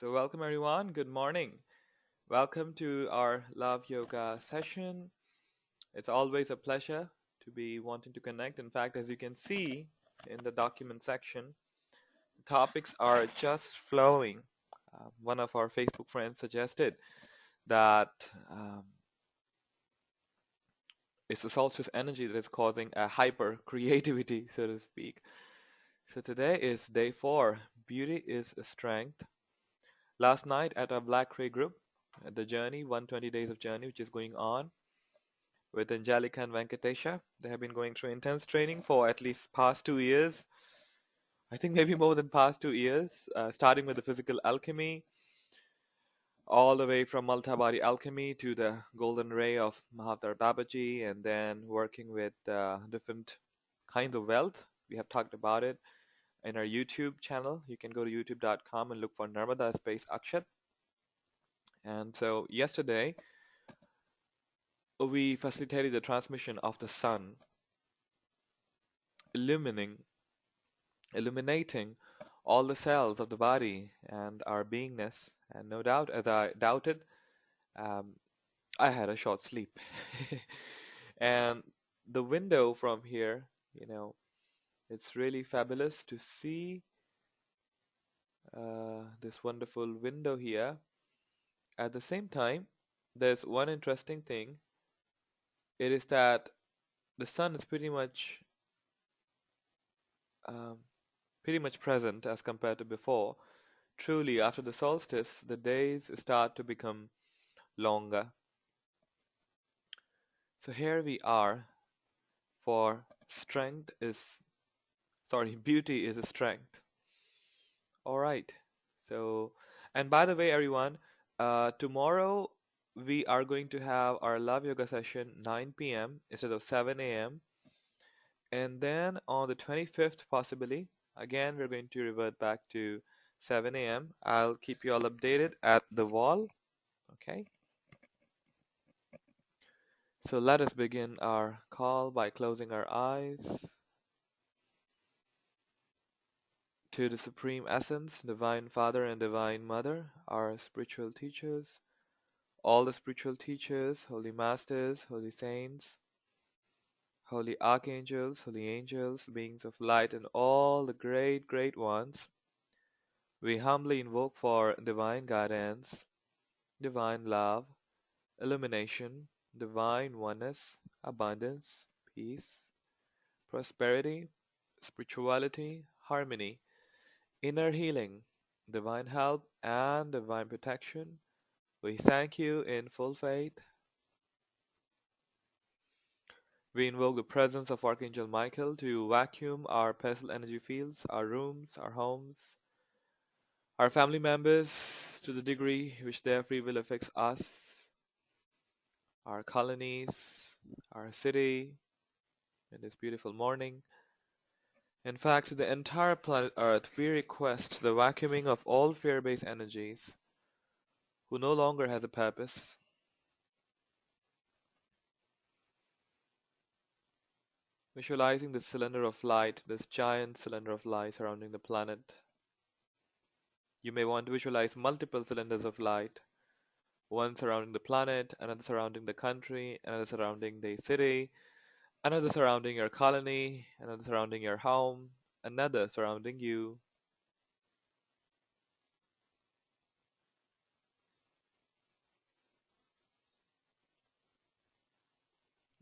So, welcome everyone. Good morning. Welcome to our Love Yoga session. It's always a pleasure to be wanting to connect. In fact, as you can see in the document section, the topics are just flowing. One of our Facebook friends suggested that it's the solstice energy that is causing a hyper creativity, so to speak. So, today is day four. Beauty is a strength. Last night at our Black Ray group, at the journey, 120 days of journey, which is going on with Angelica and Venkatesha. They have been going through intense training for at least past 2 years. I think maybe more than past 2 years, starting with the physical alchemy, all the way from multi-body alchemy to the golden ray of Mahatma Babaji, and then working with different kinds of wealth. We have talked about it in our YouTube channel. You can go to youtube.com and look for Narmada Space Akshat. And so yesterday, we facilitated the transmission of the sun, illuminating illuminating all the cells of the body and our beingness. And no doubt, as I doubted, um, I had a short sleep. And the window from here, it's really fabulous to see this wonderful window here. At the same time, there's one interesting thing. It is that the sun is um, pretty much present as compared to before. Truly, after the solstice, the days start to become longer. So here we are for beauty is a strength. All right. So, and by the way, everyone, tomorrow we are going to have our love yoga session 9 p.m. instead of 7 a.m. And then on the 25th, possibly, again, we're going to revert back to 7 a.m. I'll keep you all updated at the wall. Okay. So let us begin our call by closing our eyes to the Supreme Essence, Divine Father and Divine Mother, our spiritual teachers, all the spiritual teachers, holy masters, holy saints, holy archangels, holy angels, beings of light, and all the great, great ones. We humbly invoke for divine guidance, divine love, illumination, divine oneness, abundance, peace, prosperity, spirituality, harmony, inner healing, divine help, and divine protection. We thank you in full faith. We invoke the presence of Archangel Michael to vacuum our personal energy fields, our rooms, our homes, our family members to the degree which their free will affects us, our colonies, our city in this beautiful morning. In fact, the entire planet Earth, we request the vacuuming of all fear-based energies who no longer has a purpose. Visualizing this cylinder of light, this giant cylinder of light surrounding the planet. You may want to visualize multiple cylinders of light, one surrounding the planet, another surrounding the country, another surrounding the city, another surrounding your colony, another surrounding your home, another surrounding you.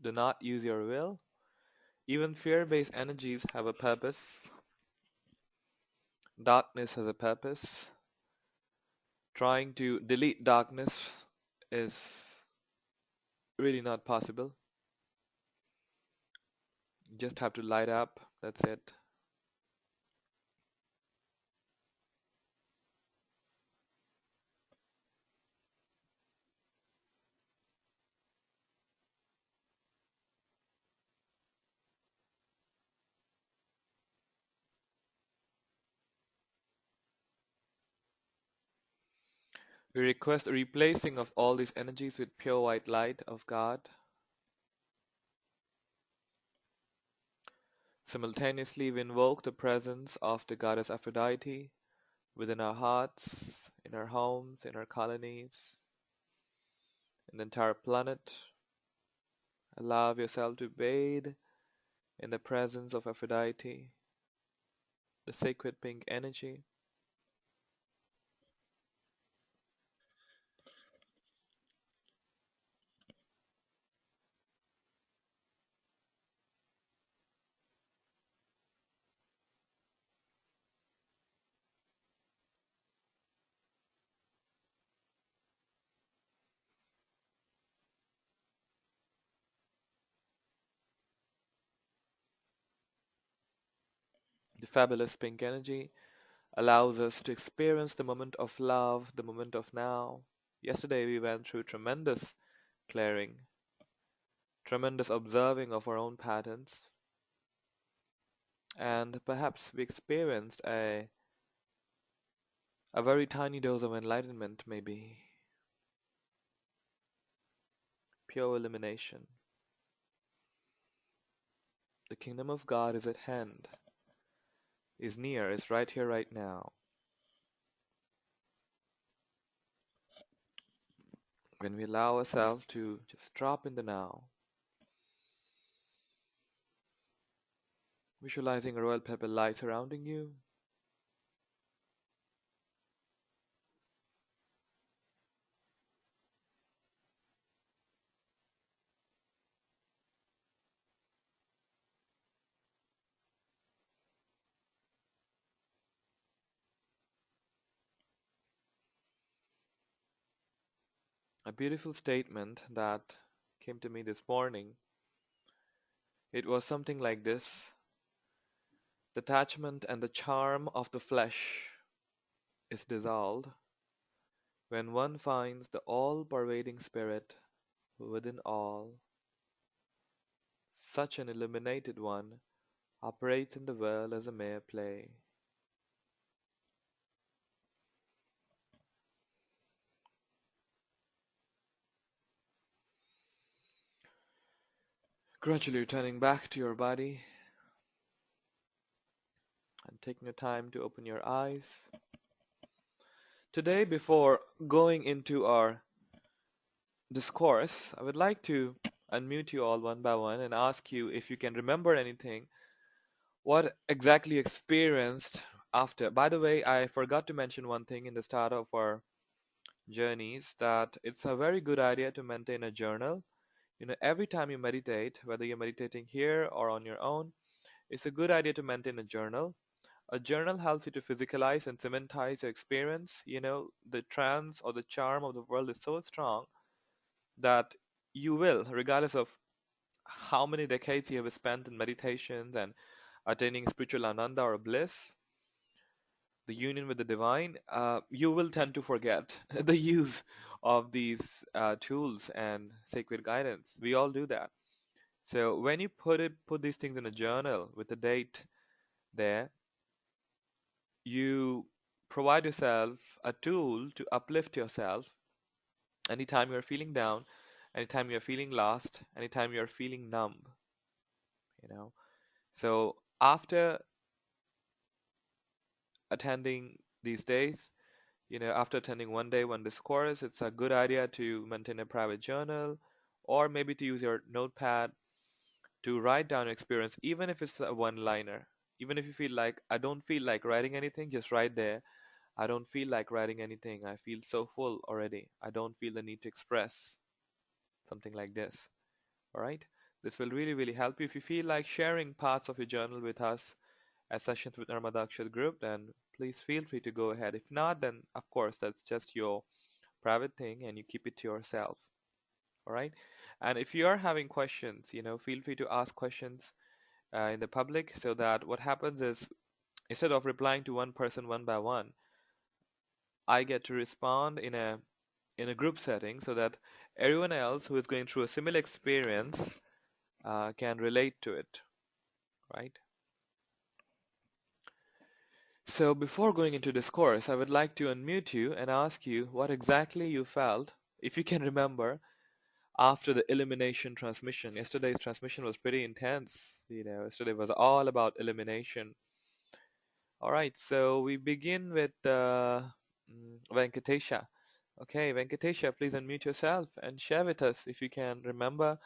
Do not use your will. Even fear-based energies have a purpose. Darkness has a purpose. Trying to delete darkness is really not possible. You just have to light up. That's it. We request a replacing of all these energies with pure white light of God. Simultaneously, we invoke the presence of the goddess Aphrodite, within our hearts, in our homes, in our colonies, in the entire planet. Allow yourself to bathe in the presence of Aphrodite, the sacred pink energy. The fabulous pink energy allows us to experience the moment of love, the moment of now. Yesterday we went through tremendous clearing, tremendous observing of our own patterns, and perhaps we experienced a very tiny dose of enlightenment, maybe pure illumination. The kingdom of God is at hand, is near, is right here, right now. When we allow ourselves to just drop in the now, visualizing a royal purple light surrounding you, a beautiful statement that came to me this morning. It was something like this: the attachment and the charm of the flesh is dissolved when one finds the all pervading spirit within all. Such an illuminated one operates in the world as a mere play. Gradually returning back to your body and taking your time to open your eyes. Today, before going into our discourse, I would like to unmute you all one by one and ask you if you can remember anything. What exactly you experienced after? By the way, I forgot to mention one thing in the start of our journeys, that it's a very good idea to maintain a journal. Every time you meditate, whether you're meditating here or on your own, it's a good idea to maintain a journal. A journal helps you to physicalize and cementize your experience. The trance or the charm of the world is so strong that you will, regardless of how many decades you have spent in meditations and attaining spiritual ananda or bliss, the union with the divine, you will tend to forget the use of these tools and sacred guidance. We all do that. So when you put these things in a journal with a date there, you provide yourself a tool to uplift yourself anytime you're feeling down, anytime you're feeling lost, anytime you're feeling numb, you know. So after attending these days, after attending one day, one discourse, it's a good idea to maintain a private journal or maybe to use your notepad to write down your experience, even if it's a one-liner. Even if you feel like, I don't feel like writing anything, just write there. I don't feel like writing anything. I feel so full already. I don't feel the need to express something like this. All right. This will really, really help you. If you feel like sharing parts of your journal with us as sessions with Narmada Akshar group, then please feel free to go ahead. If not, then of course that's just your private thing and you keep it to yourself. All right. And if you are having questions, feel free to ask questions in the public, so that what happens is, instead of replying to one person one by one, I get to respond in a group setting so that everyone else who is going through a similar experience can relate to it, right? So before going into discourse, I would like to unmute you and ask you what exactly you felt, if you can remember, after the elimination transmission. Yesterday's transmission was pretty intense. Yesterday was all about elimination. All right, so we begin with Venkatesha. Okay, Venkatesha, please unmute yourself and share with us if you can remember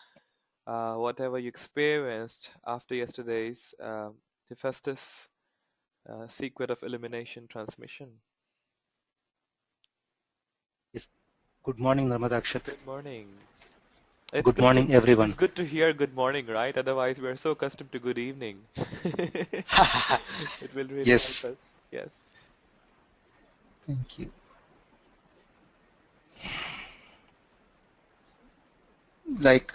whatever you experienced after yesterday's Hephaestus secret of elimination transmission. Yes. Good morning, Narmada Akshat. Good morning. Good morning, everyone. It's good to hear good morning, right? Otherwise, we are so accustomed to good evening. It will really help Yes. us. Yes. Thank you. Like,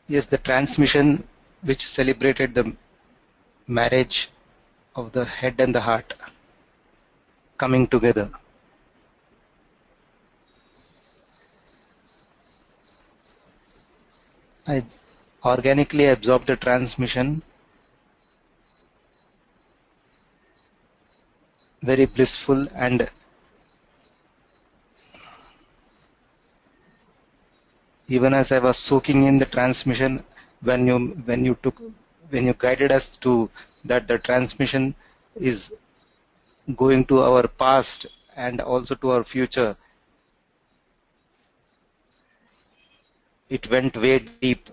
yes, the transmission which celebrated the marriage of the head and the heart coming together. I organically absorbed the transmission, very blissful, and even as I was soaking in the transmission, when you guided us to that the transmission is going to our past and also to our future, it went way deep.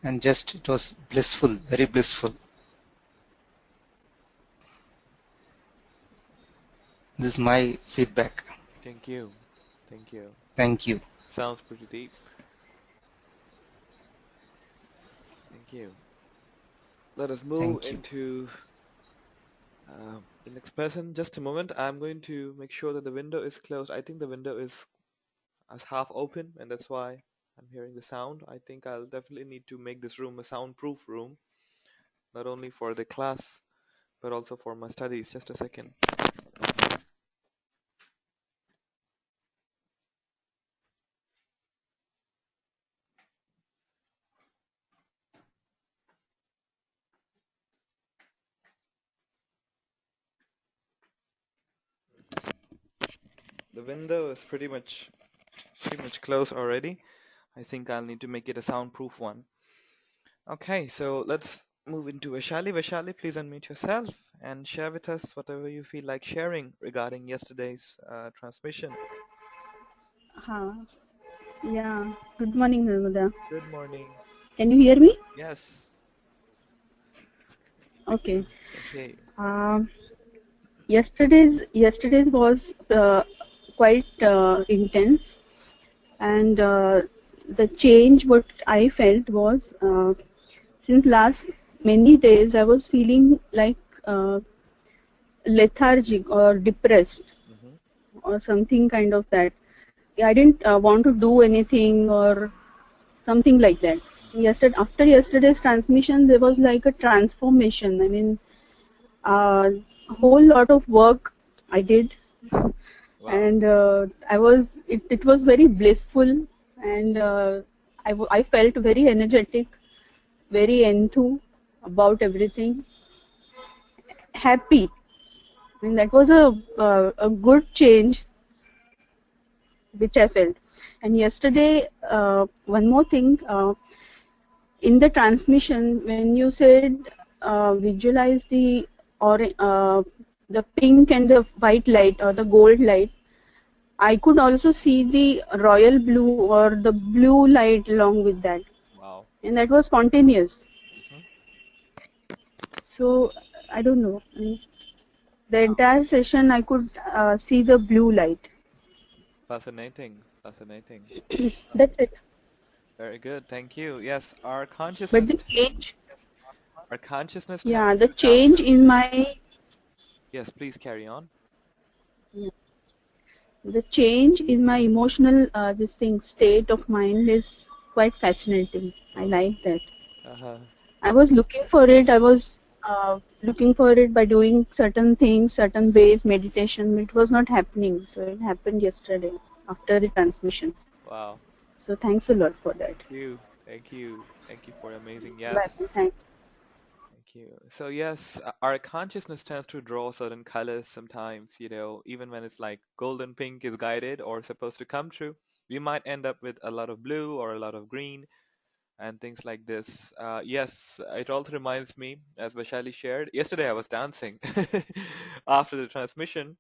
And just it was blissful, very blissful. This is my feedback. Thank you. Thank you. Thank you. Sounds pretty deep. Thank you. Let us move Thank you. into the next person. Just a moment. I'm going to make sure that the window is closed. I think the window is as half open, and that's why I'm hearing the sound. I think I'll definitely need to make this room a soundproof room, not only for the class, but also for my studies. Just a second. The window is pretty much closed already. I think I'll need to make it a soundproof one. Okay, so let's move into Vaishali. Vaishali, please unmute yourself and share with us whatever you feel like sharing regarding yesterday's transmission. Yeah. Good morning, Narmada. Good morning. Can you hear me? Yes. Okay. Okay. Yesterday's was quite intense, and the change what I felt was since last many days I was feeling like lethargic or depressed Mm-hmm. or something kind of that. I didn't want to do anything or something like that. After yesterday's transmission, there was like a transformation. I mean, a whole lot of work I did, Wow. and it was very blissful, and I felt very energetic, very enthused about everything, happy. I mean, that was a good change which I felt. And yesterday, one more thing. In the transmission, when you said visualize or the pink and the white light or the gold light, I could also see the royal blue or the blue light along with that, Wow. and that was spontaneous. Mm-hmm. So I don't know. The entire session I could see the blue light. Fascinating. Fascinating. That's it. Very good. Thank you. Yes, But the change, our consciousness tends yeah, the to jump. change in my Yes, please carry on. the change in my emotional state of mind is quite fascinating. I like that. Uh-huh. I was looking for it. I was looking for it by doing certain things, certain ways, meditation. It was not happening. So it happened yesterday after the transmission. Wow. So thanks a lot for that. Thank you. Thank you. Thank you for amazing Bye. yes. Thanks. Thank you. So yes, our consciousness tends to draw certain colors sometimes, even when it's like golden pink is guided or supposed to come true, we might end up with a lot of blue or a lot of green and things like this. Yes, it also reminds me, as Vaishali shared, yesterday I was dancing after the transmission.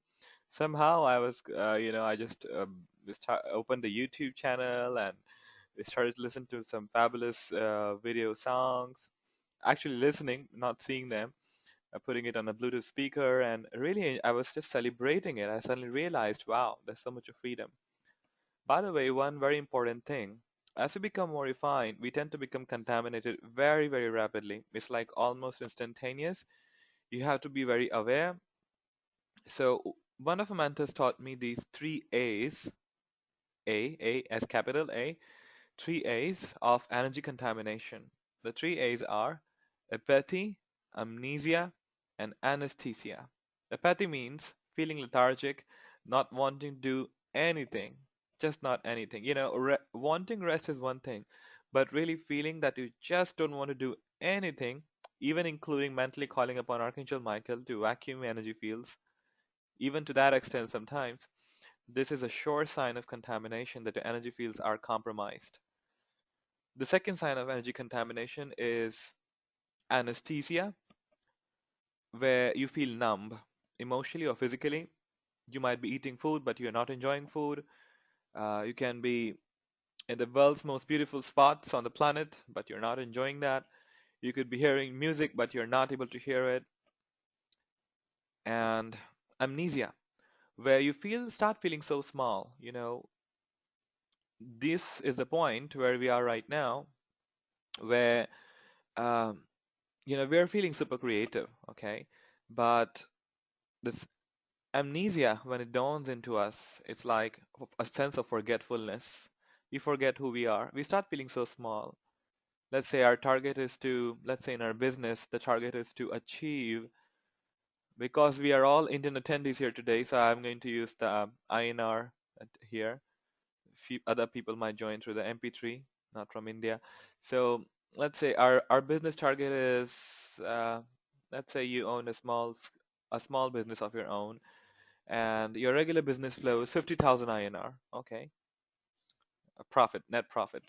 Somehow I was, I just opened the YouTube channel and I started to listen to some fabulous video songs. Actually listening, not seeing them, putting it on a Bluetooth speaker, and really I was just celebrating it. I suddenly realized, wow, there's so much of freedom. By the way, one very important thing. As we become more refined, we tend to become contaminated very, very rapidly. It's like almost instantaneous. You have to be very aware. So one of my mentors taught me these three A's, A as capital A, three A's of energy contamination. The three A's are apathy, amnesia, and anesthesia. Apathy means feeling lethargic, not wanting to do anything, just not anything. Wanting rest is one thing, but really feeling that you just don't want to do anything, even including mentally calling upon Archangel Michael to vacuum energy fields, even to that extent sometimes, this is a sure sign of contamination that the energy fields are compromised. The second sign of energy contamination is anesthesia, where you feel numb emotionally or physically. You might be eating food, but you're not enjoying food. You can be in the world's most beautiful spots on the planet, but you're not enjoying that. You could be hearing music, but you're not able to hear it. And amnesia, where you start feeling so small. This is the point where we are right now, where um, we're feeling super creative, okay? But this amnesia, when it dawns into us, it's like a sense of forgetfulness. We forget who we are. We start feeling so small. Let's say our target is to, let's say in our business, the target is to achieve, because we are all Indian attendees here today, so I'm going to use the INR here. Few other people might join through the MP3, not from India. So let's say our business target is, let's say you own a small business of your own, and your regular business flow is 50,000 INR, okay, a profit, net profit.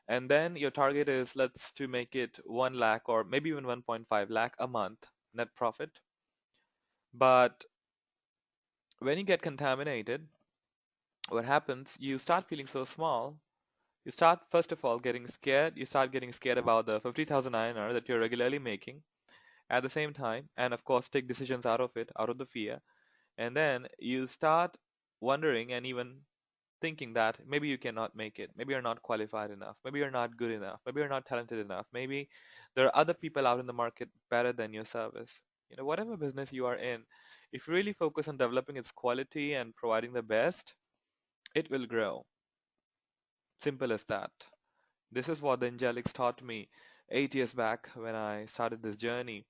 And then your target is, let's to make it 1 lakh or maybe even 1.5 lakh a month net profit. But when you get contaminated, what happens? You start feeling so small. You start, first of all, getting scared. You start getting scared about the 50,000 INR that you're regularly making at the same time, and of course, take decisions out of it, out of the fear. And then you start wondering and even thinking that maybe you cannot make it. Maybe you're not qualified enough. Maybe you're not good enough. Maybe you're not talented enough. Maybe there are other people out in the market better than your service. Whatever business you are in, if you really focus on developing its quality and providing the best, it will grow. Simple as that. This is what the Angelics taught me 8 years back when I started this journey.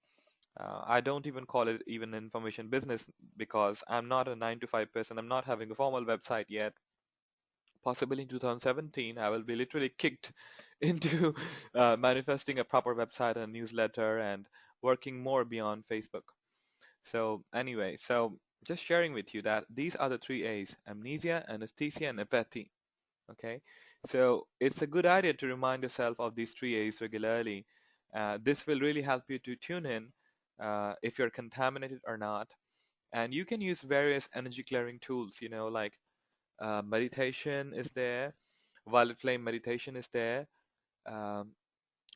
I don't even call it even information business because I'm not a 9 to 5 person. I'm not having a formal website yet. Possibly in 2017, I will be literally kicked into manifesting a proper website and newsletter and working more beyond Facebook. So, anyway, just sharing with you that these are the three A's: amnesia, anesthesia, and apathy. Okay, so it's a good idea to remind yourself of these three A's regularly. This will really help you to tune in if you're contaminated or not. And you can use various energy clearing tools, like meditation is there, violet flame meditation is there. Um,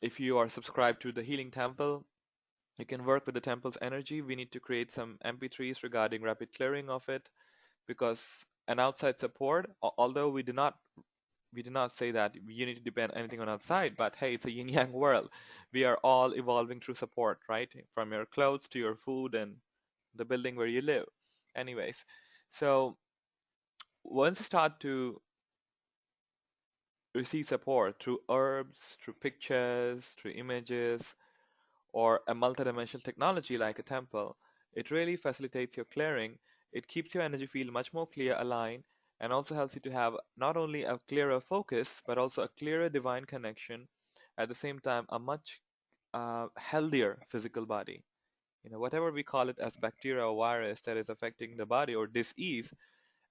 if you are subscribed to the Healing Temple, you can work with the temple's energy. We need to create some MP3s regarding rapid clearing of it because an outside support, although we do not say that you need to depend anything on outside, but hey, it's a yin yang world. We are all evolving through support, right? From your clothes to your food and the building where you live. Anyways, so once you start to receive support through herbs, through pictures, through images, or a multidimensional technology like a temple, it really facilitates your clearing. It keeps your energy field much more clear, aligned, and also helps you to have not only a clearer focus, but also a clearer divine connection. At the same time, a much healthier physical body. Whatever we call it as bacteria or virus that is affecting the body or disease,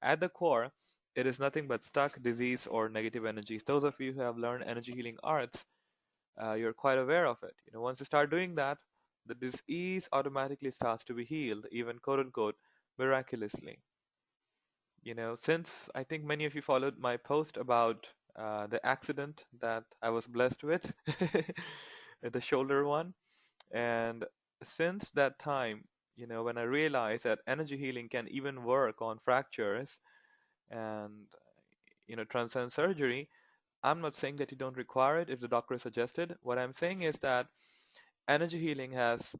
at the core, it is nothing but stuck disease or negative energies. Those of you who have learned energy healing arts, you're quite aware of it. Once you start doing that, the disease automatically starts to be healed, even quote unquote, miraculously. Since I think many of you followed my post about the accident that I was blessed with, the shoulder one, and since that time, when I realized that energy healing can even work on fractures and transcend surgery, I'm not saying that you don't require it if the doctor suggested. What I'm saying is that energy healing has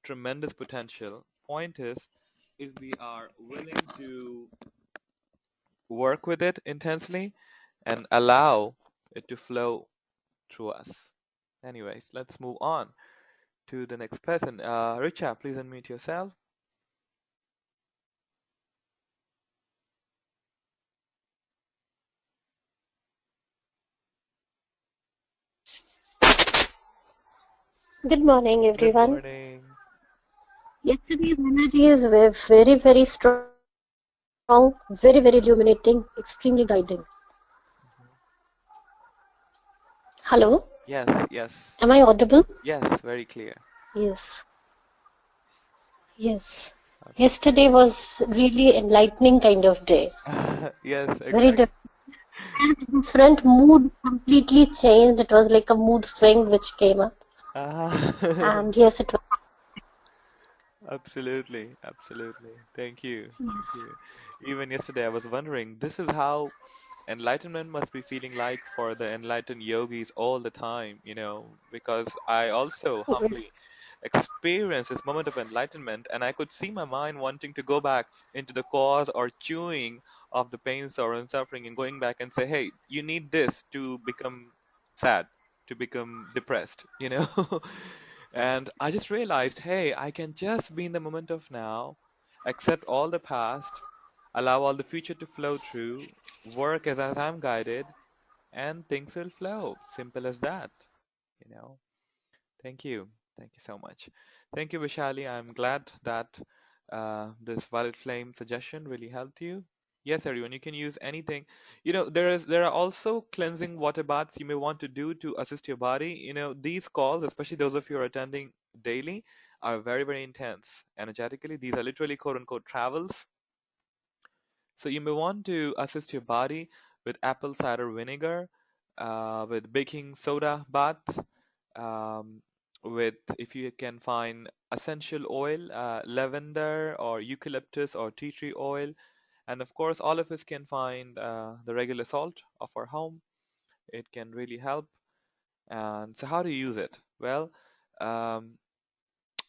tremendous potential. Point is, if we are willing to work with it intensely and allow it to flow through us. Anyways, let's move on to the next person. Richa, please unmute yourself. Good morning, Good everyone. morning. Yesterday's energies were very, very strong, very, very illuminating, extremely guiding. Mhm. Hello, Yes, yes, am I audible? yes, very clear. Yes, yes. Okay. Yesterday was really enlightening kind of day. Yes, Very exactly. different mood, completely changed. It was like a mood swing which came up. Uh, And yes, it was. Absolutely, absolutely. Thank you. Thank Yes, you. Even yesterday, I was wondering, this is how enlightenment must be feeling like for the enlightened yogis all the time, because I also yes, humbly experienced this moment of enlightenment, and I could see my mind wanting to go back into the cause or chewing of the pain, sorrow, and suffering, and going back and say, hey, you need this to become sad, to become depressed. And I just realized, hey, I can just be in the moment of now, accept all the past, allow all the future to flow through, work as I'm guided, and things will flow. Simple as that, you know. Thank you. Thank you so much. Thank you, Vishali. I'm glad that this Violet Flame suggestion really helped you. Yes, everyone, you can use anything. There are also cleansing water baths you may want to do to assist your body. These calls, especially those of you who are attending daily, are very, very intense energetically. These are literally quote unquote travels. So you may want to assist your body with apple cider vinegar, with baking soda bath, um, with if you can find essential oil, lavender or eucalyptus or tea tree oil, and of course all of us can find the regular salt of our home. It can really help. And so how do you use it? Well, um,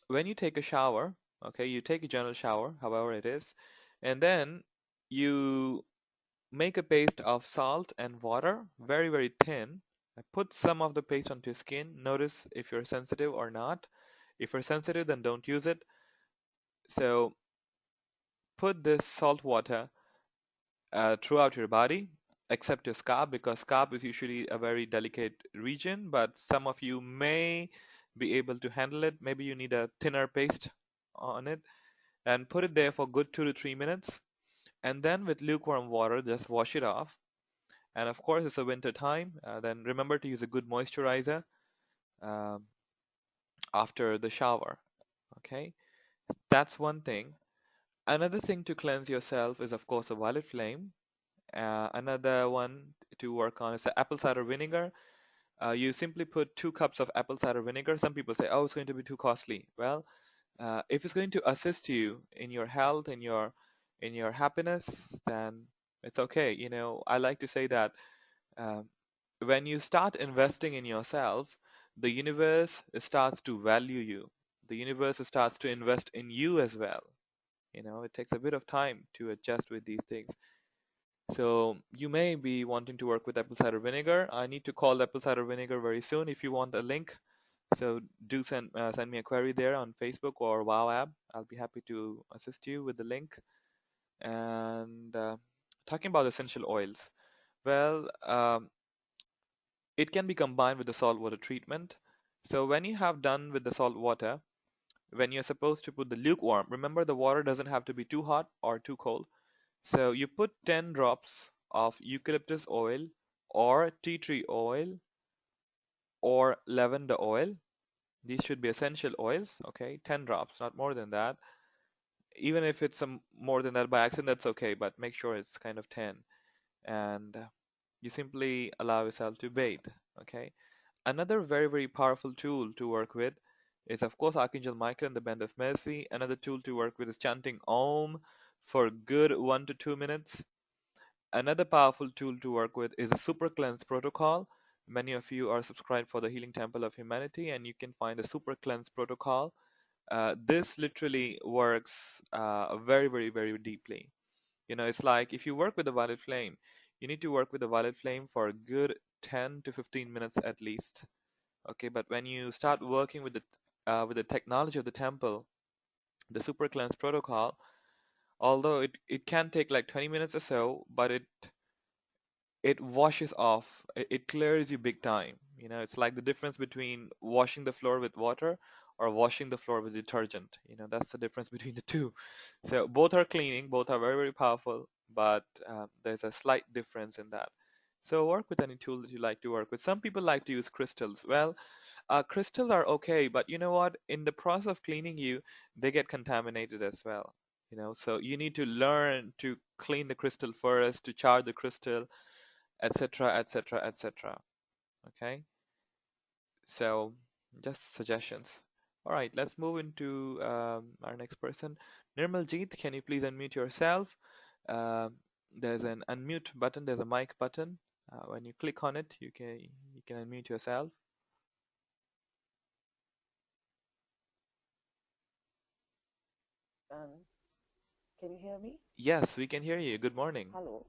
when you take a shower, okay, you take a general shower, however it is, and then you make a paste of salt and water, very, very thin. Put some of the paste onto your skin. Notice if you're sensitive or not. If you're sensitive, then don't use it. So put this salt water throughout your body, except your scalp, because scalp is usually a very delicate region, but some of you may be able to handle it. Maybe you need a thinner paste on it, and put it there for good 2 to 3 minutes. And then with lukewarm water, just wash it off. And of course, it's a winter time. Then remember to use a good moisturizer um, after the shower. Okay, that's one thing. Another thing to cleanse yourself is, of course, a violet flame. Another one to work on is the apple cider vinegar. You simply put 2 cups of apple cider vinegar. Some people say, "Oh, it's going to be too costly." Well, if it's going to assist you in your health, in your happiness, then it's okay. I like to say that um, when you start investing in yourself, the universe starts to value you. The universe starts to invest in you as well. It takes a bit of time to adjust with these things. So you may be wanting to work with apple cider vinegar. I need to call apple cider vinegar very soon. If you want a link, so do send me a query there on Facebook or Wow app. I'll be happy to assist you with the link. And talking about essential oils, well, it can be combined with the saltwater treatment. So when you have done with the salt water, when you're supposed to put the lukewarm, remember the water doesn't have to be too hot or too cold. So you put 10 drops of eucalyptus oil or tea tree oil or lavender oil. These should be essential oils, okay? 10 drops, not more than that. Even if it's some more than that by accident, that's okay, but make sure it's kind of 10. And you simply allow yourself to bathe, okay? Another very, very powerful tool to work with is, of course, Archangel Michael and the Band of Mercy. Another tool to work with is chanting Om for good 1 to 2 minutes. Another powerful tool to work with is a super cleanse protocol. Many of you are subscribed for the Healing Temple of Humanity, and you can find a super cleanse protocol. This literally works very, very, very deeply. You know, it's like if you work with a violet flame, you need to work with a violet flame for a good 10 to 15 minutes at least. Okay, but when you start working with the technology of the temple, the super cleanse protocol, although it can take like 20 minutes or so, but it washes off, it clears you big time. You know, it's like the difference between washing the floor with water or washing the floor with detergent. You know, that's the difference between the two. So both are cleaning, both are very, very powerful, but there's a slight difference in that. So work with any tool that you like to work with. Some people like to use crystals. Well, crystals are okay, but you know what? In the process of cleaning you, they get contaminated as well. You know, so you need to learn to clean the crystal first, to charge the crystal, etc., etc., etc. Okay, so just suggestions. All right, let's move into our next person. Nirmaljeet, can you please unmute yourself? There's an unmute button. There's a mic button. When you click on it, you can unmute yourself. Um, can you hear me? Yes, we can hear you. Good morning. Hello.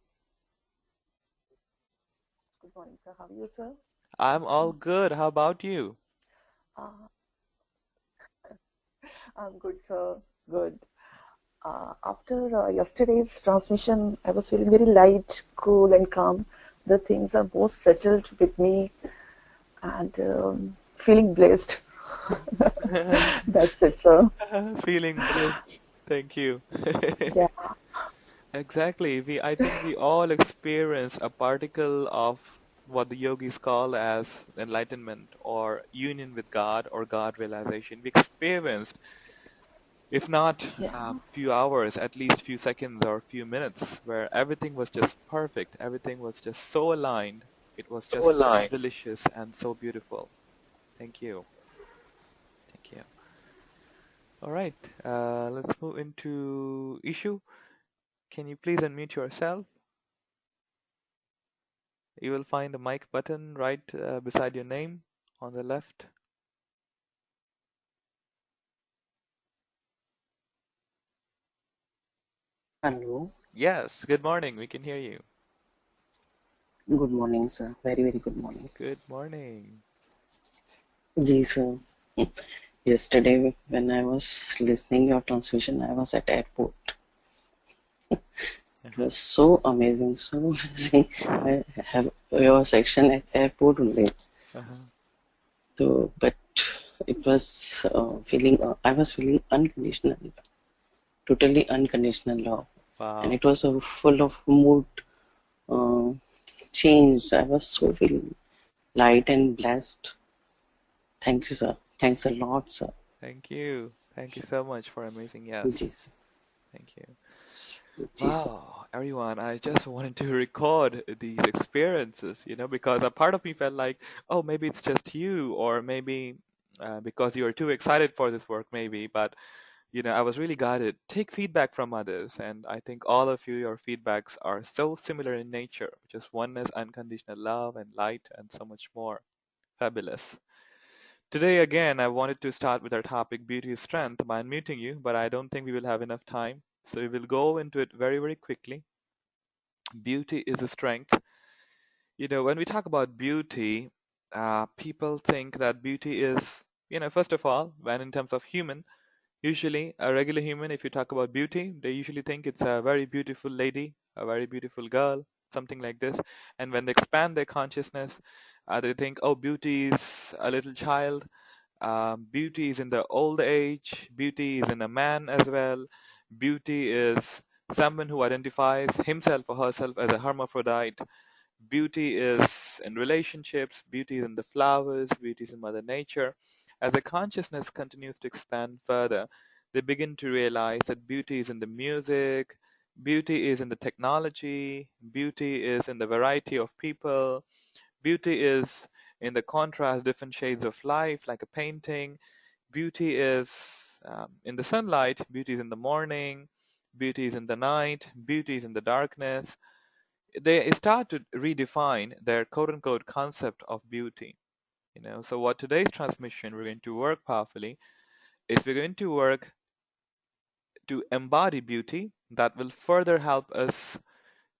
Good morning, sir. How are you, sir? I'm all good. How about you? Uh, I'm good, sir. Good. After yesterday's transmission, I was feeling very light, cool, and calm. The things are both settled with me and feeling blessed. That's it, sir. Feeling blessed. Thank you. Yeah. Exactly. I think we all experience a particle of what the yogis call as enlightenment or union with God or God realization. We experienced, if not Yeah. a few hours, at least few seconds or few minutes, where everything was just perfect. Everything was just so aligned. It was So just so aligned. delicious and so beautiful. Thank you. Thank you. All right. Let's move into issue. Can you please unmute yourself? You will find the mic button right beside your name on the left. Hello, Yes, good morning. We can hear you. good morning, sir. Very, very good morning. Good morning. Ji, sir. Yesterday, when I was listening your transmission, I was at airport. It was so amazing, so amazing. I have your section at airport only. Uh-huh. So, but it was I was feeling unconditional, totally unconditional love, and Wow. it was full of mood uh, change. I was so feeling light and blessed. Thank you, sir. Thanks a lot, sir. Thank you. Thank you so much for amazing yes. Ji, sir. Thank you. Ji, sir. Wow, everyone, I just wanted to record these experiences, because a part of me felt like, oh, maybe it's just you, or maybe because you are too excited for this work, maybe. But I was really guided. Take feedback from others, and I think all of you, your feedbacks are so similar in nature, just oneness, unconditional love, and light, and so much more. Fabulous. Today, again, I wanted to start with our topic, beauty is strength, by unmuting you, but I don't think we will have enough time. So we will go into it very, very quickly. Beauty is a strength. When we talk about beauty, people think that beauty is, first of all, when in terms of human, usually, a regular human, if you talk about beauty, they usually think it's a very beautiful lady, a very beautiful girl, something like this. And when they expand their consciousness, they think, oh, beauty is a little child. Beauty is in the old age. Beauty is in a man as well. Beauty is someone who identifies himself or herself as a hermaphrodite. Beauty is in relationships. Beauty is in the flowers. Beauty is in Mother Nature. As the consciousness continues to expand further, they begin to realize that beauty is in the music, beauty is in the technology, beauty is in the variety of people, beauty is in the contrast, different shades of life, like a painting. Beauty is in the sunlight, beauty is in the morning, beauty is in the night, beauty is in the darkness. They start to redefine their quote unquote concept of beauty. So what today's transmission we're going to work powerfully is we're going to work to embody beauty that will further help us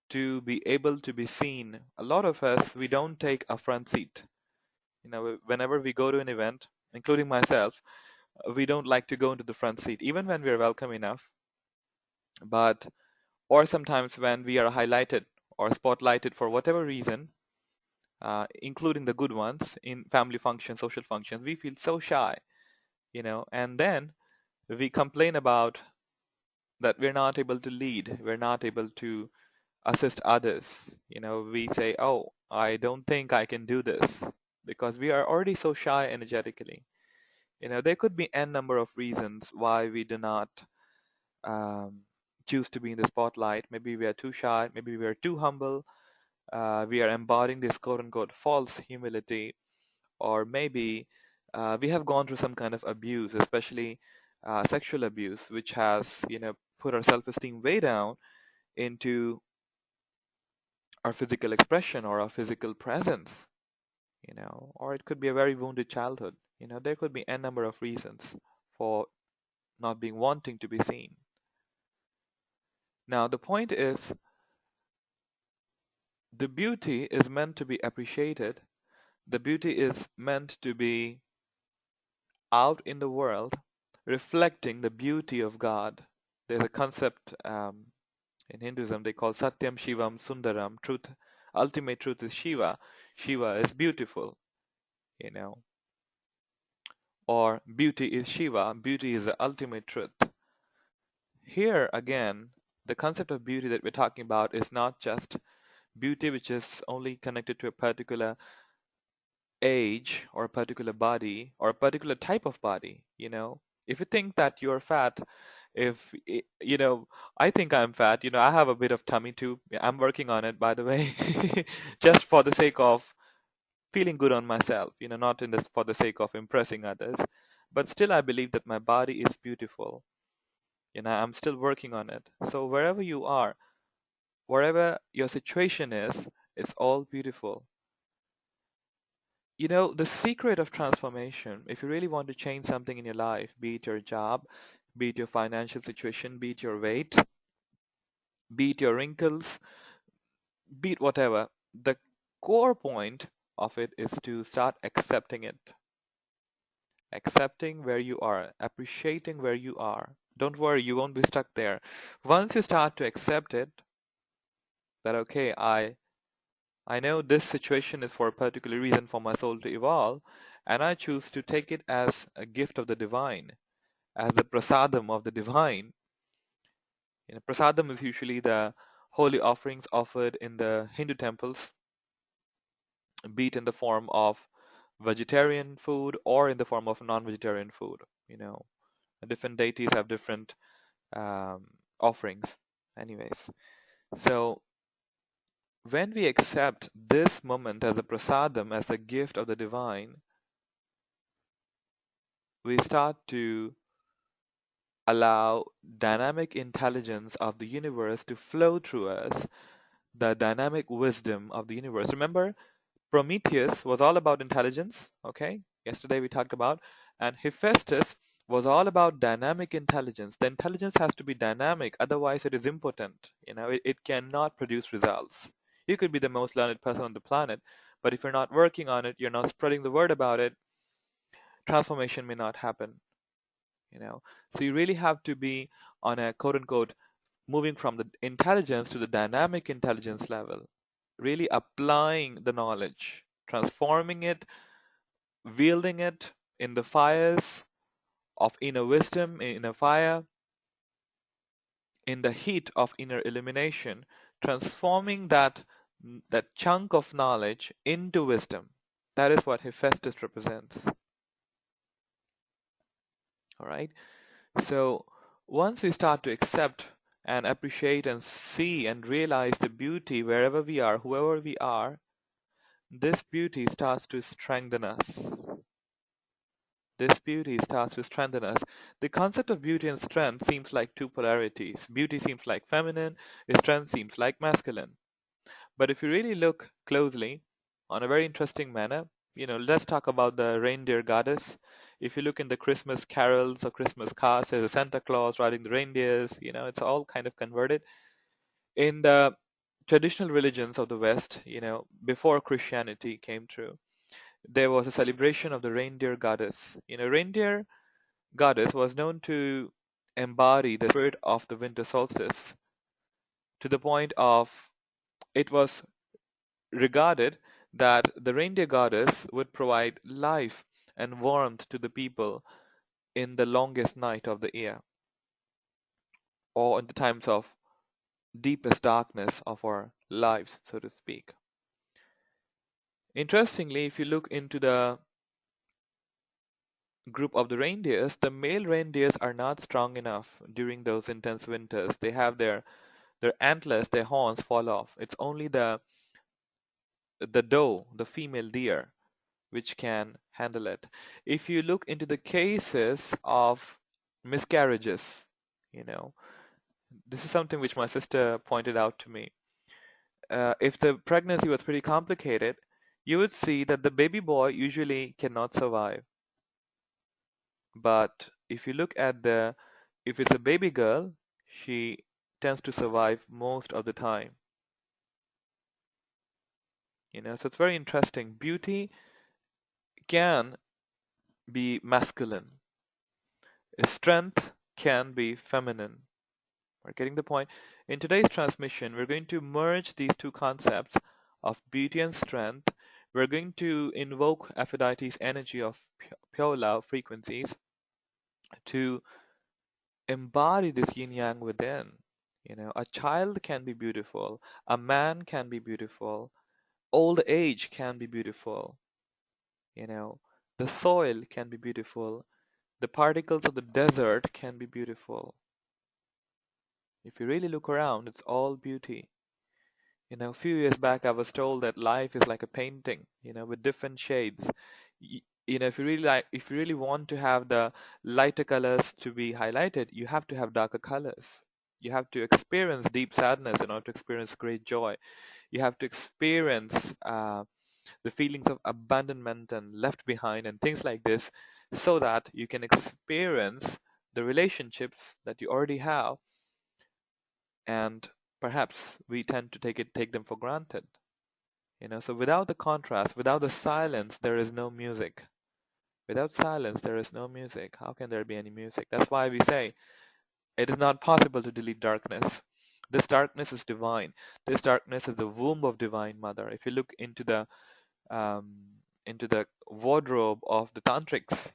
to be able to be seen. A lot of us, we don't take a front seat. Whenever we go to an event, including myself, we don't like to go into the front seat, even when we're welcome enough. But, or sometimes when we are highlighted or spotlighted for whatever reason, including the good ones in family functions, social functions, we feel so shy, and then we complain about that we're not able to lead, we're not able to assist others. We say, oh, I don't think I can do this because we are already so shy energetically. There could be n number of reasons why we do not um, choose to be in the spotlight. Maybe we are too shy, maybe we are too humble, we are embodying this quote unquote false humility, or maybe we have gone through some kind of abuse, especially sexual abuse, which has, put our self-esteem way down into our physical expression or our physical presence, or it could be a very wounded childhood. There could be n number of reasons for not being wanting to be seen. Now, the point is, the beauty is meant to be appreciated. The beauty is meant to be out in the world, reflecting the beauty of God. There's a concept in Hinduism they call Satyam Shivam Sundaram. Truth, ultimate truth is Shiva. Shiva is beautiful, you know, or beauty is Shiva. Beauty is the ultimate truth. Here again, the concept of beauty that we're talking about is not just beauty which is only connected to a particular age or a particular body or a particular type of body. If you think that you're fat, if I think I'm fat, I have a bit of tummy too. I'm working on it, by the way, just for the sake of feeling good on myself, not in this for the sake of impressing others. But still I believe that my body is beautiful. I'm still working on it. So wherever you are, wherever your situation is, it's all beautiful. The secret of transformation, if you really want to change something in your life, be it your job, be it your financial situation, be it your weight, be it your wrinkles, be it whatever, the core point of it is to start accepting it. Accepting where you are, appreciating where you are. Don't worry, you won't be stuck there. Once you start to accept it, that okay, I know this situation is for a particular reason for my soul to evolve, and I choose to take it as a gift of the divine, as the prasadam of the divine. Prasadam is usually the holy offerings offered in the Hindu temples, be it in the form of vegetarian food or in the form of non-vegetarian food. Different deities have different um, offerings. Anyways, so when we accept this moment as a prasadam, as a gift of the divine, we start to allow dynamic intelligence of the universe to flow through us, the dynamic wisdom of the universe. Remember, Prometheus was all about intelligence, okay? Yesterday we talked about, and Hephaestus was all about dynamic intelligence. The intelligence has to be dynamic, otherwise it is impotent. It cannot produce results. You could be the most learned person on the planet, but if you're not working on it, you're not spreading the word about it, transformation may not happen. So you really have to be on a quote unquote moving from the intelligence to the dynamic intelligence level, really applying the knowledge, transforming it, wielding it in the fires of inner wisdom, in inner fire, in the heat of inner illumination, transforming that chunk of knowledge into wisdom. That is what Hephaestus represents. All right. So once we start to accept and appreciate and see and realize the beauty wherever we are, whoever we are, this beauty starts to strengthen us. This beauty starts to strengthen us. The concept of beauty and strength seems like two polarities. Beauty seems like feminine, strength seems like masculine. But if you really look closely, on a very interesting manner, let's talk about the reindeer goddess. If you look in the Christmas carols or Christmas cards, there's a Santa Claus riding the reindeers, it's all kind of converted. In the traditional religions of the West, before Christianity came through, there was a celebration of the reindeer goddess. Reindeer goddess was known to embody the spirit of the winter solstice to the point of it was regarded that the reindeer goddess would provide life and warmth to the people in the longest night of the year, or in the times of deepest darkness of our lives, so to speak. Interestingly, if you look into the group of the reindeers, the male reindeers are not strong enough during those intense winters. They have their antlers, their horns fall off. It's only the doe, the female deer, which can handle it. If you look into the cases of miscarriages, you know, this is something which my sister pointed out to me. If the pregnancy was pretty complicated, you would see that the baby boy usually cannot survive. But if you look at if it's a baby girl, she tends to survive most of the time. So it's very interesting. Beauty can be masculine. Strength can be feminine. We're getting the point. In today's transmission, we're going to merge these two concepts of beauty and strength. We're going to invoke Aphrodite's energy of pure love frequencies to embody this yin yang within. A child can be beautiful, a man can be beautiful, old age can be beautiful, the soil can be beautiful, the particles of the desert can be beautiful. If you really look around, it's all beauty. A few years back, I was told that life is like a painting, with different shades. If you really want to have the lighter colors to be highlighted, you have to have darker colors. You have to experience deep sadness in order to experience great joy. You have to experience the feelings of abandonment and left behind and things like this so that you can experience the relationships that you already have, and perhaps we tend to take them for granted. So without the contrast, without the silence, there is no music. Without silence, there is no music. How can there be any music? That's why we say it is not possible to delete darkness. This darkness is divine. This darkness is the womb of Divine Mother. If you look into the wardrobe of the tantrics,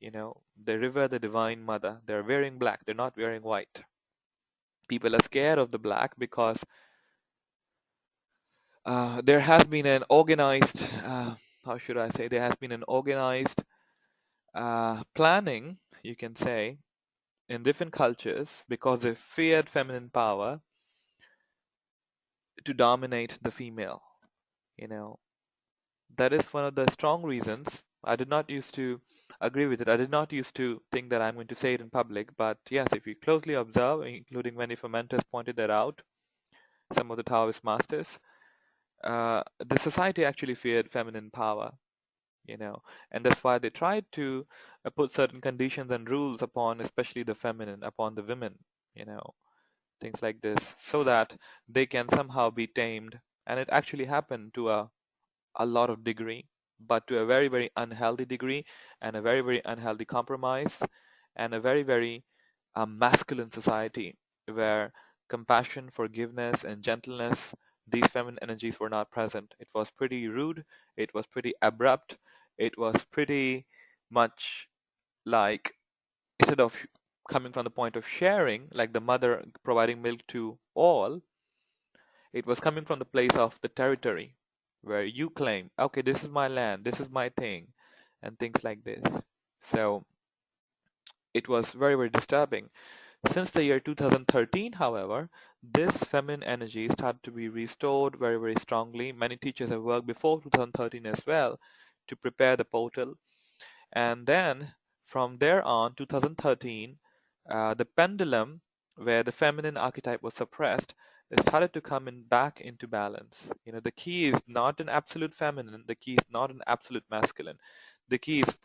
they revere the Divine Mother. They're wearing black. They're not wearing white. People are scared of the black because there has been an organized, how should I say, there has been an organized planning, you can say, in different cultures because they feared feminine power to dominate the female. That is one of the strong reasons. I did not used to agree with it. I did not used to think that I'm going to say it in public, but yes, if you closely observe, including many fermenters pointed that out, some of the Taoist masters, the society actually feared feminine power, and that's why they tried to put certain conditions and rules upon, especially the feminine, upon the women, things like this, so that they can somehow be tamed. And it actually happened to a lot of degree, but to a very, very unhealthy degree, and a very, very unhealthy compromise, and a very, very masculine society where compassion, forgiveness, and gentleness, these feminine energies were not present. It was pretty rude, it was pretty abrupt, it was pretty much like instead of coming from the point of sharing, like the mother providing milk to all, it was coming from the place of the territory where you claim, okay, this is my land, this is my thing, and things like this. So it was very, very disturbing. Since the year 2013, however, this feminine energy started to be restored very, very strongly. Many teachers have worked before 2013 as well to prepare the portal. And then from there on, 2013, the pendulum, where the feminine archetype was suppressed, it started to come in back into balance. You know, the key is not an absolute feminine, the key is not an absolute masculine. The key is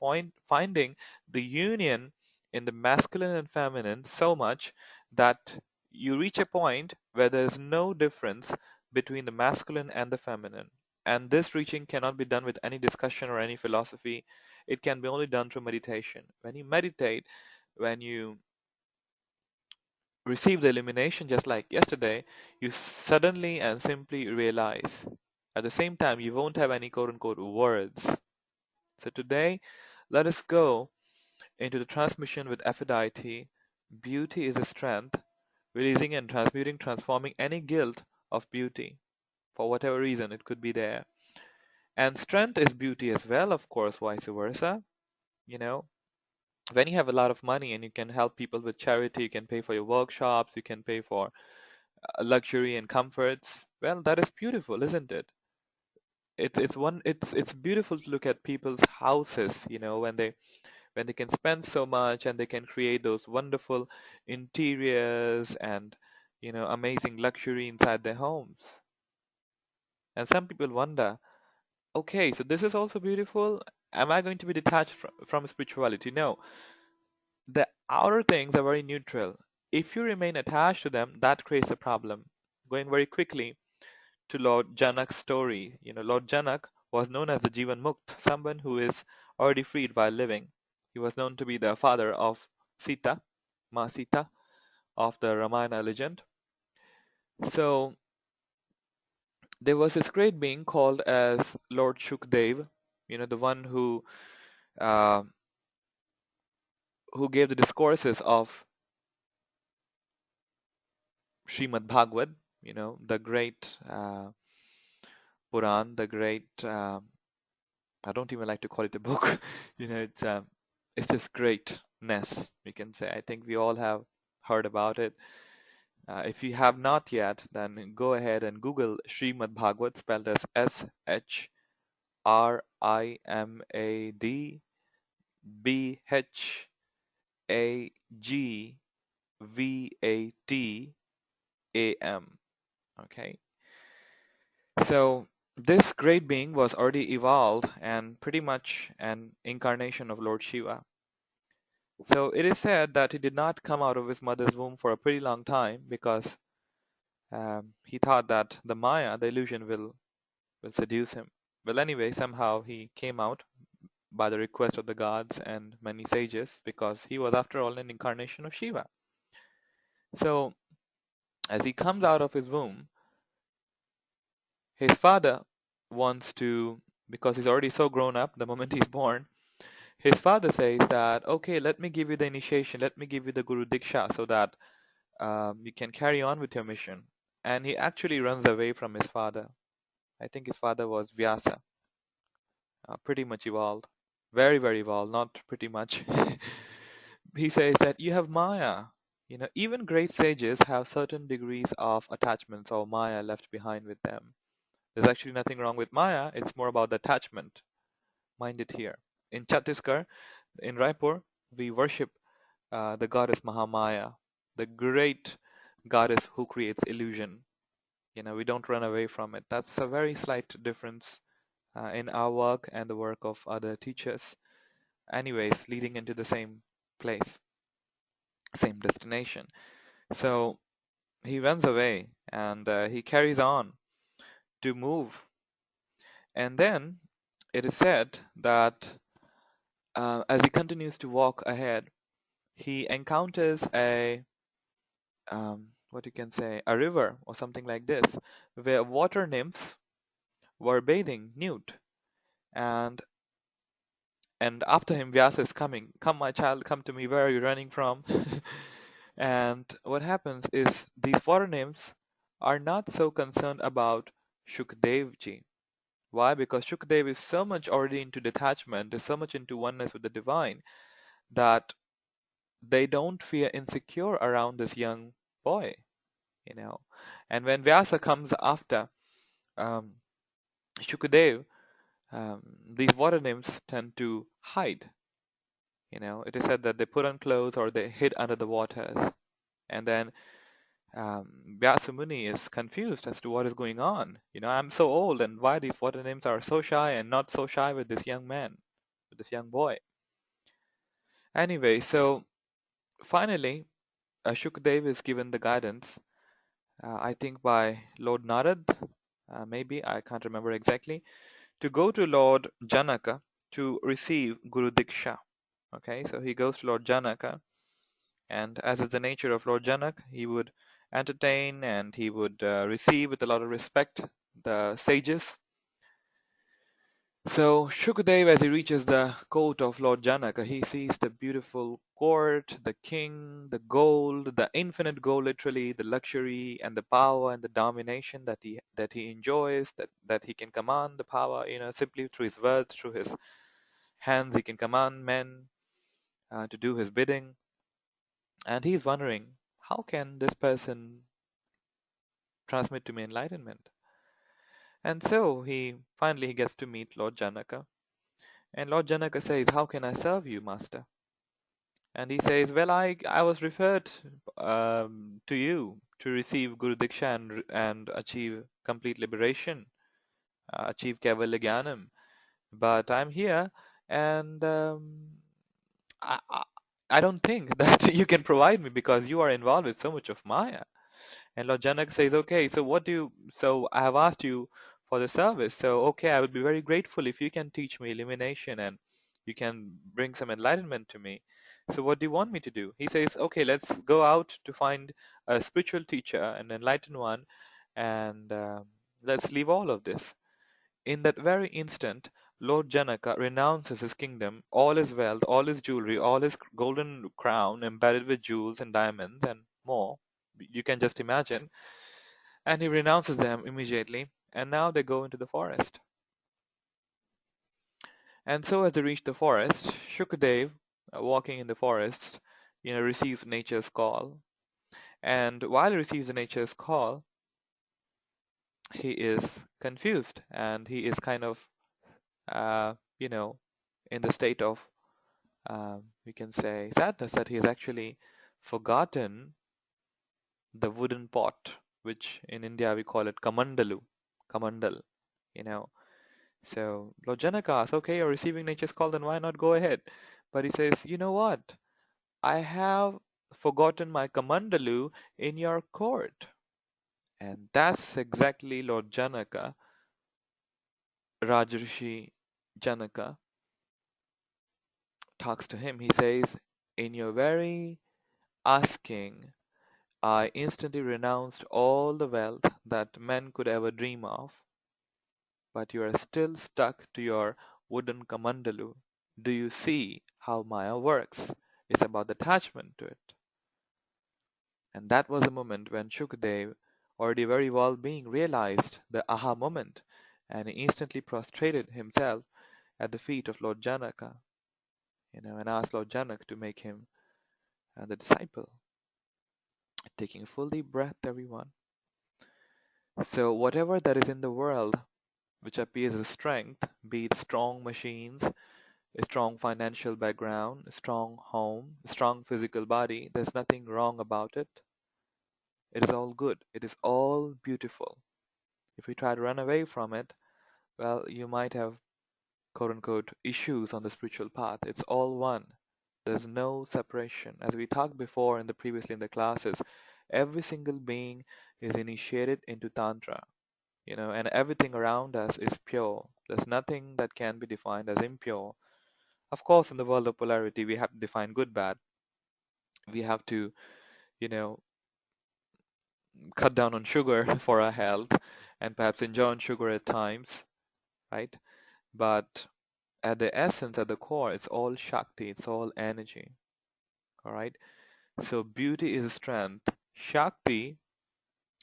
finding the union in the masculine and feminine so much that you reach a point where there's no difference between the masculine and the feminine. And this reaching cannot be done with any discussion or any philosophy. It can be only done through meditation. When you meditate, when you receive the illumination just like yesterday, you suddenly and simply realize. At the same time, you won't have any quote unquote words. So today, let us go into the transmission with Aphrodite. Beauty is a strength, releasing and transmuting, transforming any guilt of beauty. For whatever reason, it could be there. And strength is beauty as well, of course, vice versa. You know, when you have a lot of money and you can help people with charity, you can pay for your workshops, you can pay for luxury and comforts. Well, that is beautiful, isn't it? It's beautiful to look at people's houses, you know, when they can spend so much and they can create those wonderful interiors and amazing luxury inside their homes. And some people wonder, okay, so this is also beautiful. Am I going to be detached from spirituality? No, the outer things are very neutral. If you remain attached to them, that creates a problem. Going very quickly to Lord Janak's story, Lord Janak was known as the Jivan Mukt, someone who is already freed while living. He was known to be the father of Sita, Ma Sita, of the Ramayana legend. So there was this great being called as Lord Shukdev, the one uh, who gave the discourses of Srimad Bhagavad, the great Puran, the great. I don't even like to call it a book. It's just greatness, we can say. I think we all have heard about it. If you have not yet, then go ahead and Google Srimad Bhagavad, spelled as SHRIMADBHAGVATAM. Okay. So this great being was already evolved and pretty much an incarnation of Lord Shiva. So it is said that he did not come out of his mother's womb for a pretty long time because he thought that the Maya, the illusion, will seduce him. Well, anyway, somehow he came out by the request of the gods and many sages because he was, after all, an incarnation of Shiva. So as he comes out of his womb, his father wants to, because he's already so grown up the moment he's born, his father says that, okay, let me give you the initiation, let me give you the Guru Diksha so that you can carry on with your mission. And he actually runs away from his father. I think his father was Vyasa, pretty much evolved, very, very evolved, not pretty much. He says that you have Maya. Even great sages have certain degrees of attachments or Maya left behind with them. There's actually nothing wrong with Maya, it's more about the attachment. Mind it here. In Chhattisgarh, in Raipur, we worship the goddess Mahamaya, the great goddess who creates illusion. We don't run away from it. That's a very slight difference in our work and the work of other teachers. Anyways, leading into the same place, same destination. So he runs away and he carries on to move. And then it is said that as he continues to walk ahead, he encounters what you can say, a river or something like this, where water nymphs were bathing nude. And And after him, Vyasa is coming. Come, my child, come to me. Where are you running from? And what happens is these water nymphs are not so concerned about Shukdev ji. Why? Because Shukdev is so much already into detachment, is so much into oneness with the divine that they don't feel insecure around this young boy, you know. And when Vyasa comes after um, Shukadev, these water nymphs tend to hide. You know, it is said that they put on clothes or they hid under the waters. And then Vyasa Muni is confused as to what is going on. You know, I'm so old, and why these water nymphs are so shy and not so shy with this young man, with this young boy. Anyway, so finally, Shukdev is given the guidance, I think by Lord Narad, maybe, I can't remember exactly, to go to Lord Janaka to receive Guru Diksha. Okay, so he goes to Lord Janaka, and as is the nature of Lord Janak, he would entertain and he would receive with a lot of respect the sages. So Shukadev, as he reaches the court of Lord Janaka, he sees the beautiful court, the king, the gold, the infinite gold, literally, the luxury and the power and the domination that he enjoys, that he can command the power, you know, simply through his words, through his hands, he can command men to do his bidding. And he's wondering, how can this person transmit to me enlightenment? And so he finally he gets to meet Lord Janaka. And Lord Janaka says, how can I serve you, master? And he says, well, I was referred to you to receive Guru Diksha and achieve complete liberation, achieve Kaivalya Jnanam. But I'm here, and I, I I don't think that you can provide me because you are involved with so much of Maya. And Lord Janak says, okay, so I have asked you for the service. So, okay, I would be very grateful if you can teach me illumination and you can bring some enlightenment to me. So what do you want me to do? He says, okay, let's go out to find a spiritual teacher, an enlightened one, and let's leave all of this. In that very instant, Lord Janaka renounces his kingdom, all his wealth, all his jewelry, all his golden crown embedded with jewels and diamonds and more. You can just imagine. And he renounces them immediately. And now they go into the forest. And so as they reach the forest, Shukadev, walking in the forest, receives nature's call. And while he receives the nature's call, he is confused and he is kind of, uh, you know, in the state of, we can say, sadness that he has actually forgotten the wooden pot, which in India we call it kamandal, you know. So Lord Janaka asks, okay, you're receiving nature's call, then why not go ahead? But he says, you know what? I have forgotten my kamandalu in your court. And that's exactly Lord Janaka, Rajarshi Janaka, talks to him. He says, in your very asking, I instantly renounced all the wealth that men could ever dream of, but you are still stuck to your wooden kamandalu. Do you see how Maya works? It's about attachment to it. And that was the moment when Shukadev, already very well being, realized the aha moment, and he instantly prostrated himself at the feet of Lord Janaka, and asked Lord Janak to make him the disciple. Taking a full deep breath, everyone. So whatever that is in the world which appears as strength, be it strong machines, a strong financial background, a strong home, a strong physical body, there's nothing wrong about it. It is all good. It is all beautiful. If we try to run away from it, well, you might have quote unquote issues on the spiritual path. It's all one. There's no separation. As we talked before previously in the classes, every single being is initiated into Tantra, and everything around us is pure. There's nothing that can be defined as impure. Of course, in the world of polarity, we have to define good, bad. We have to, you know, cut down on sugar for our health and perhaps enjoy on sugar at times, right? But at the essence, at the core, it's all Shakti, it's all energy. All right. So beauty is strength. Shakti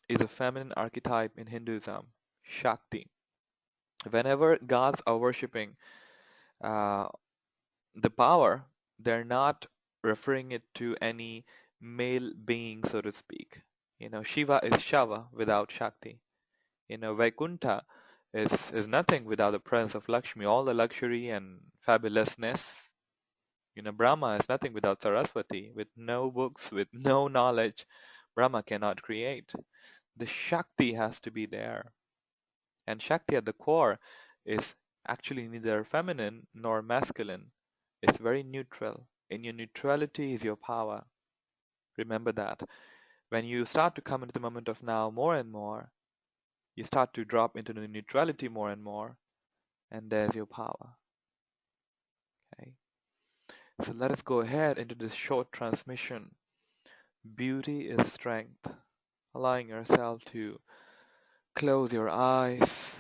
is a feminine archetype in Hinduism. Shakti. Whenever gods are worshipping uh, the power, they're not referring it to any male being, so to speak. Shiva is Shava without Shakti. Vaikuntha is nothing without the presence of Lakshmi. All the luxury and fabulousness. Brahma is nothing without Saraswati. With no books, with no knowledge, Brahma cannot create. The Shakti has to be there. And Shakti at the core is actually neither feminine nor masculine. It's very neutral. In your neutrality is your power. Remember that. When you start to come into the moment of now more and more, you start to drop into the neutrality more and more, and there's your power. Okay. So let us go ahead into this short transmission. Beauty is strength. Allowing yourself to close your eyes